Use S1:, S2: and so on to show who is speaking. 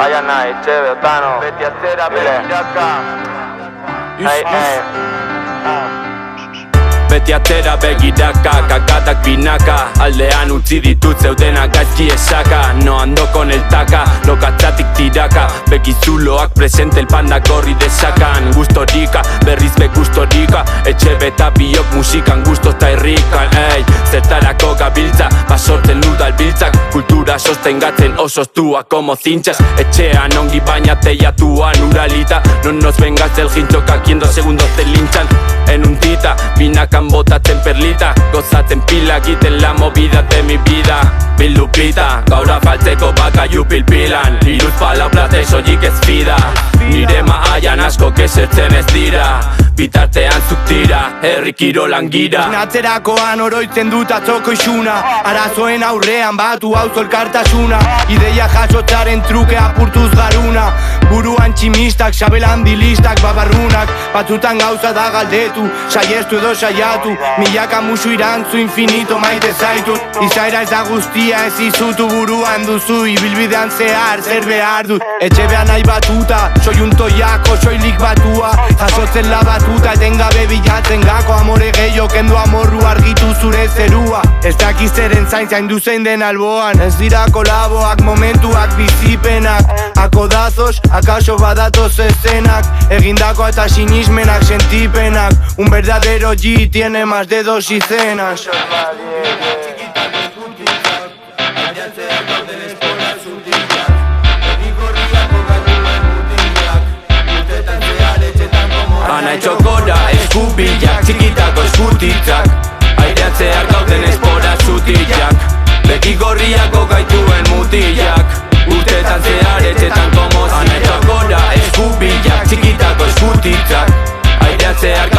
S1: Aiana, Etxebe, Otano, beti atzera, begiraka.
S2: Beti atera begiraka, kakatak binaka. Aldean utzi ditut zeudenak gaizki esaka. No ando con el taka, lokatzatik tiraka. Begizuloak presente el panda gorri desakan. Gustorika, berriz be gustorika. Etxebe eta biok musikan gustos ta irrikan. Zertarako gabiltza, basortzen ludal biltzak. Kultura sostengatzen osostua como zintzas. Etxean ongi baina teiatuan uralita. No nos vengas del hinchoka, aquí en 2 segundos te linchan. En un tita, binakan botatzen perlita. Gozatzen pila, egiten la movida de mi vida. Bildupita, gaur afaltzeko bakaiu pilpilan. Iruz palabratez soilik ez fida. Nire maaian asko kesertzen ez dira. Bitartean zuk tira, herri kirolan gira.
S3: Natzerakoan oroitzen dut atzoko isuna. Arazoen aurrean batu hau zolkartasuna. Ideia jasotzaren truke apurtuz garuna. Buruan tximistak, xabelan dilistak, babarrunak. Batzutan gauza da galdetu, saiestu edo saiatu. Milaka musu irantzu infinito maite zaitut. Izaera ez da guztia ez izutu, buruan duzu ibilbidean zehar zer behar dut. Etxebean nahi batuta, soy un toiako, soilik batua. Jasotzen labatuta, etengabe bilatzen gako. Amore gehiago kendu amorru argitu zure zerua. Ez dakizeren zain duzein den alboan. Ez dira kolaboak, momentuak, bizipenak. Akodazos, akaso badatoz escenak. Egindako eta sinismenak, sentipenak. Un verdadero G tiene más de 2 escenas.
S2: Ana etxokora eskubilak, txikitako eskutitzak. Aireatzeak gauden espora zutiak. Beti gorriako gaituen mutilak. Urtetan zehar etxetan komoziak. Ana etxokora eskubilak, txikitako eskutitzak. Aireatzeak